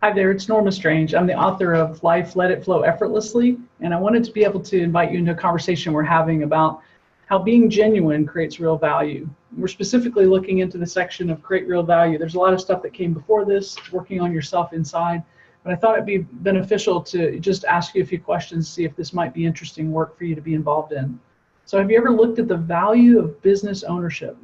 Hi there, it's Norma Strange. I'm the author of Life-Let-It-Flow-Effortlessly, and I wanted to be able to invite you into a conversation we're having about how being genuine creates real value. We're specifically looking into the section of create real value. There's a lot of stuff that came before this, working on yourself inside, but I thought it'd be beneficial to just ask you a few questions, see if this might be interesting work for you to be involved in. So have you ever looked at the value of business ownership?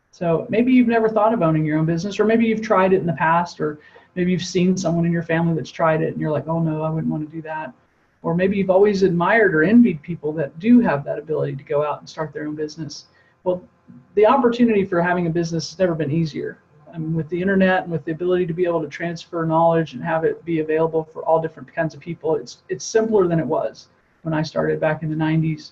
So maybe you've never thought of owning your own business, or maybe you've tried it in the past, or maybe you've seen someone in your family that's tried it and you're like, oh no, I wouldn't want to do that. Or maybe you've always admired or envied people that do have that ability to go out and start their own business. Well, the opportunity for having a business has never been easier. With the internet and with the ability to be able to transfer knowledge and have it be available for all different kinds of people, it's simpler than it was when I started back in the 90s.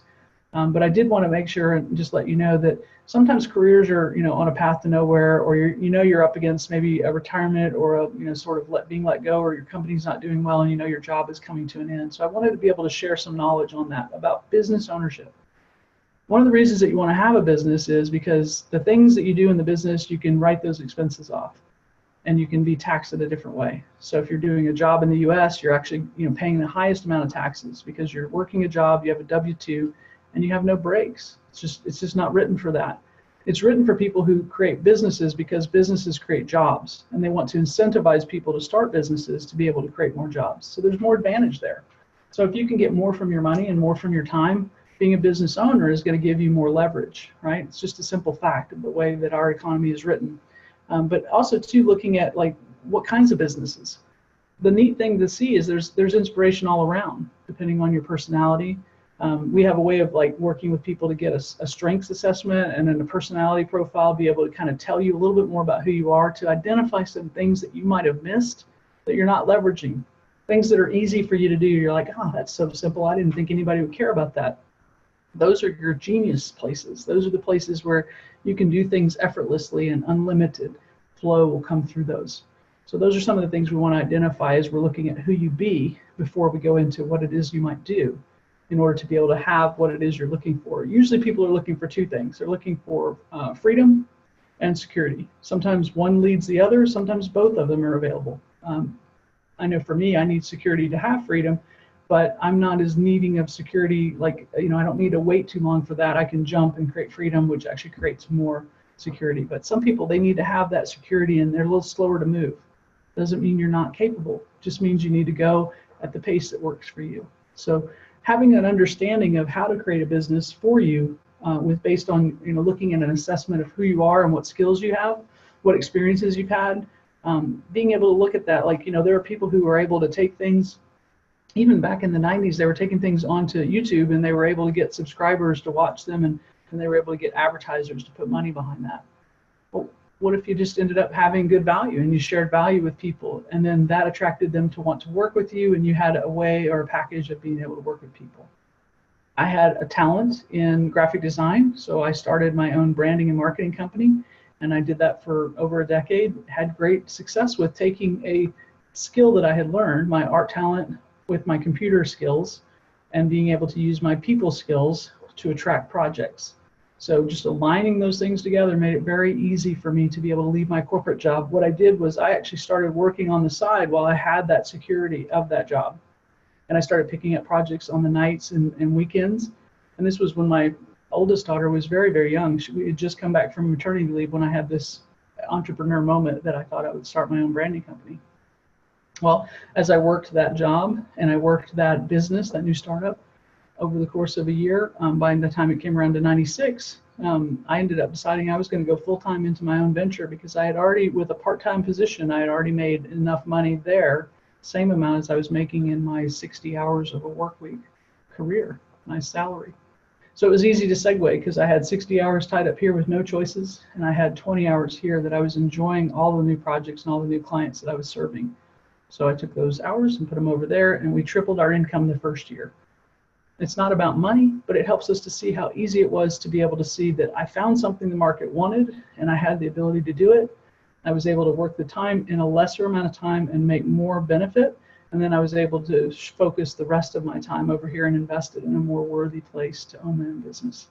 But I did want to make sure and just let you know that sometimes careers are, on a path to nowhere, or you're up against maybe a retirement or a, sort of being let go, or your company's not doing well, and your job is coming to an end. So I wanted to be able to share some knowledge on that about business ownership. One of the reasons that you want to have a business is because the things that you do in the business, you can write those expenses off, and you can be taxed in a different way. So if you're doing a job in the U.S., you're actually, paying the highest amount of taxes because you're working a job, you have a W-2. And you have no breaks. It's just not written for that. It's written for people who create businesses because businesses create jobs, and they want to incentivize people to start businesses to be able to create more jobs. So there's more advantage there. So if you can get more from your money and more from your time, being a business owner is going to give you more leverage, right? It's just a simple fact of the way that our economy is written. But also too, looking at what kinds of businesses. The neat thing to see is there's inspiration all around, depending on your personality. We have a way of working with people to get a strengths assessment and then a personality profile, be able to kind of tell you a little bit more about who you are, to identify some things that you might have missed that you're not leveraging, things that are easy for you to do. You're like, oh, that's so simple. I didn't think anybody would care about that. Those are your genius places. Those are the places where you can do things effortlessly, and unlimited flow will come through those. So those are some of the things we want to identify as we're looking at who you be before we go into what it is you might do in order to be able to have what it is you're looking for. Usually people are looking for two things. They're looking for freedom and security. Sometimes one leads the other, sometimes both of them are available. I know for me, I need security to have freedom, but I'm not as needing of security, I don't need to wait too long for that. I can jump and create freedom, which actually creates more security. But some people, they need to have that security and they're a little slower to move. Doesn't mean you're not capable, it just means you need to go at the pace that works for you. So having an understanding of how to create a business for you, based on looking at an assessment of who you are and what skills you have, what experiences you've had, being able to look at that, there are people who are able to take things, even back in the 90s, they were taking things onto YouTube and they were able to get subscribers to watch them, and they were able to get advertisers to put money behind that. Well, what if you just ended up having good value and you shared value with people, and then that attracted them to want to work with you, and you had a way or a package of being able to work with people? I had a talent in graphic design, so I started my own branding and marketing company, and I did that for over a decade. Had great success with taking a skill that I had learned, my art talent, with my computer skills, and being able to use my people skills to attract projects. So just aligning those things together made it very easy for me to be able to leave my corporate job. What I did was I actually started working on the side while I had that security of that job. And I started picking up projects on the nights and weekends. And this was when my oldest daughter was very, very young. We had just come back from maternity leave when I had this entrepreneur moment that I thought I would start my own branding company. Well, as I worked that job and I worked that business, that new startup, over the course of a year, by the time it came around to 96, I ended up deciding I was going to go full-time into my own venture, because I had already, with a part-time position, I had already made enough money there, same amount as I was making in my 60 hours of a work week career, my salary. So it was easy to segue, because I had 60 hours tied up here with no choices, and I had 20 hours here that I was enjoying all the new projects and all the new clients that I was serving. So I took those hours and put them over there, and we tripled our income the first year. It's not about money, but it helps us to see how easy it was to be able to see that I found something the market wanted and I had the ability to do it. I was able to work the time in a lesser amount of time and make more benefit. And then I was able to focus the rest of my time over here and invest it in a more worthy place to own my own business.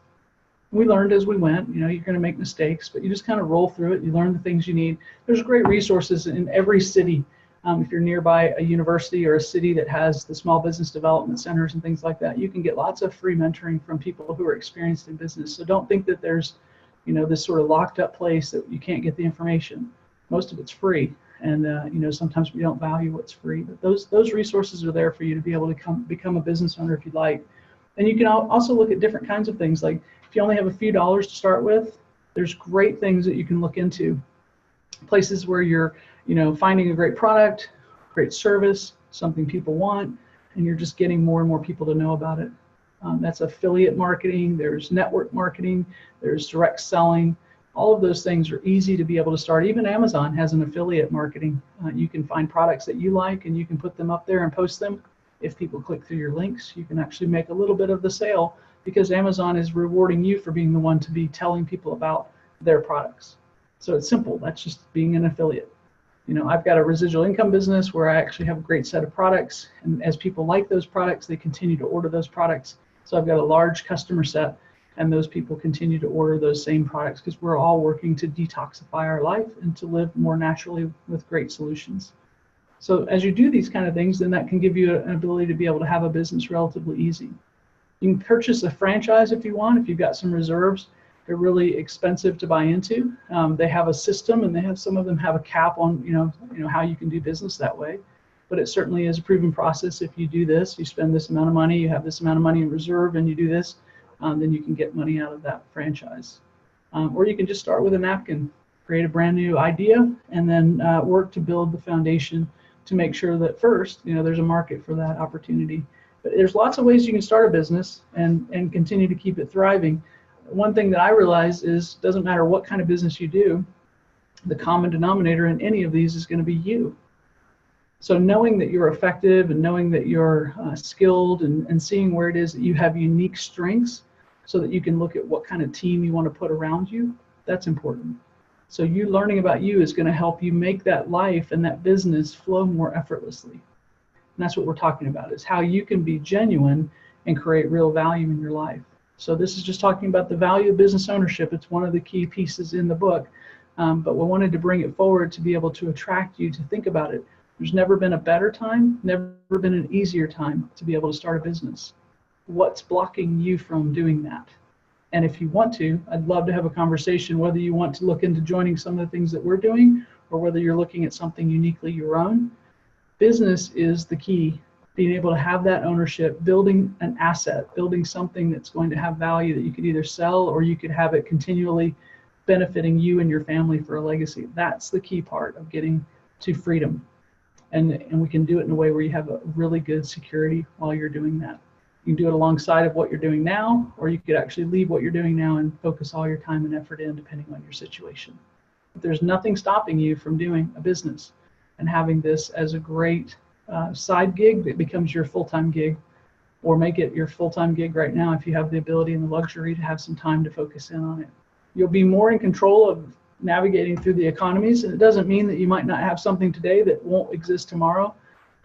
We learned as we went. You're going to make mistakes, but you just kind of roll through it. You learn the things you need. There's great resources in every city If you're nearby a university or a city that has the small business development centers and things like that, you can get lots of free mentoring from people who are experienced in business. So don't think that there's, this sort of locked up place that you can't get the information. Most of it's free. And sometimes we don't value what's free, but those resources are there for you to be able to become a business owner if you'd like. And you can also look at different kinds of things. Like if you only have a few dollars to start with, there's great things that you can look into. Places where you're, finding a great product, great service, something people want, and you're just getting more and more people to know about it. That's affiliate marketing, there's network marketing, there's direct selling. All of those things are easy to be able to start. Even Amazon has an affiliate marketing. You can find products that you like and you can put them up there and post them. If people click through your links, you can actually make a little bit of the sale because Amazon is rewarding you for being the one to be telling people about their products. So it's simple. That's just being an affiliate. I've got a residual income business where I actually have a great set of products. And as people like those products, they continue to order those products. So I've got a large customer set. And those people continue to order those same products because we're all working to detoxify our life and to live more naturally with great solutions. So as you do these kind of things, then that can give you an ability to be able to have a business relatively easy. You can purchase a franchise if you want, if you've got some reserves. They're really expensive to buy into. They have a system, and some of them have a cap on how you can do business that way. But it certainly is a proven process. If you do this, you spend this amount of money, you have this amount of money in reserve, and you do this. Then you can get money out of that franchise. Or you can just start with a napkin, create a brand new idea, and then work to build the foundation to make sure that first, there's a market for that opportunity. But there's lots of ways you can start a business and continue to keep it thriving. One thing that I realize is doesn't matter what kind of business you do, the common denominator in any of these is going to be you. So knowing that you're effective and knowing that you're skilled and seeing where it is that you have unique strengths so that you can look at what kind of team you want to put around you, that's important. So you learning about you is going to help you make that life and that business flow more effortlessly. And that's what we're talking about, is how you can be genuine and create real value in your life. So this is just talking about the value of business ownership. It's one of the key pieces in the book, but we wanted to bring it forward to be able to attract you to think about it. There's never been a better time, never been an easier time to be able to start a business. What's blocking you from doing that? And if you want to, I'd love to have a conversation, whether you want to look into joining some of the things that we're doing or whether you're looking at something uniquely your own. Business is the key. Being able to have that ownership, building an asset, building something that's going to have value that you could either sell or you could have it continually benefiting you and your family for a legacy. That's the key part of getting to freedom. And we can do it in a way where you have a really good security while you're doing that. You can do it alongside of what you're doing now, or you could actually leave what you're doing now and focus all your time and effort in, depending on your situation. But there's nothing stopping you from doing a business and having this as a great side gig that becomes your full-time gig, or make it your full-time gig right now if you have the ability and the luxury to have some time to focus in on it. You'll be more in control of navigating through the economies, and it doesn't mean that you might not have something today that won't exist tomorrow,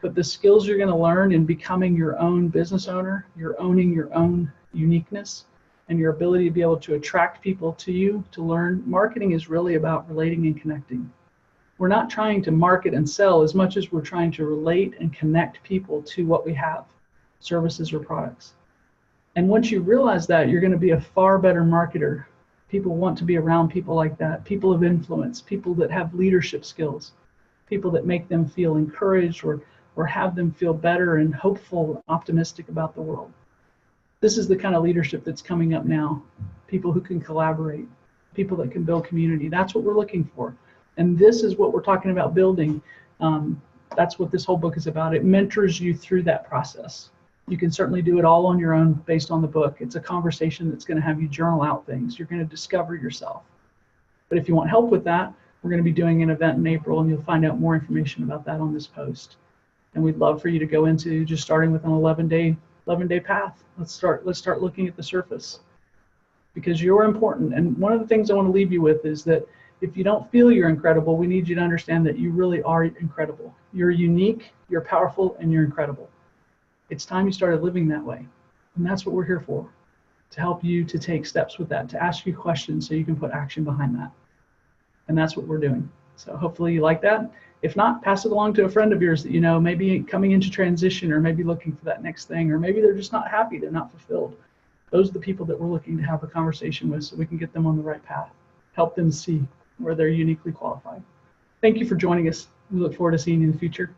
but the skills you're going to learn in becoming your own business owner, you're owning your own uniqueness, and your ability to be able to attract people to you to learn. Marketing is really about relating and connecting. We're not trying to market and sell as much as we're trying to relate and connect people to what we have, services or products. And once you realize that, you're going to be a far better marketer. People want to be around people like that, people of influence, people that have leadership skills, people that make them feel encouraged or have them feel better and hopeful, optimistic about the world. This is the kind of leadership that's coming up now. People who can collaborate, people that can build community. That's what we're looking for. And this is what we're talking about building. That's what this whole book is about. It mentors you through that process. You can certainly do it all on your own based on the book. It's a conversation that's going to have you journal out things. You're going to discover yourself. But if you want help with that, we're going to be doing an event in April, and you'll find out more information about that on this post. And we'd love for you to go into just starting with an 11-day path. Let's start looking at the surface, because you're important. And one of the things I want to leave you with is that if you don't feel you're incredible, we need you to understand that you really are incredible. You're unique, you're powerful, and you're incredible. It's time you started living that way. And that's what we're here for, to help you to take steps with that, to ask you questions so you can put action behind that. And that's what we're doing. So hopefully you like that. If not, pass it along to a friend of yours that you know maybe coming into transition, or maybe looking for that next thing, or maybe they're just not happy, they're not fulfilled. Those are the people that we're looking to have a conversation with so we can get them on the right path, help them see where they're uniquely qualified. Thank you for joining us. We look forward to seeing you in the future.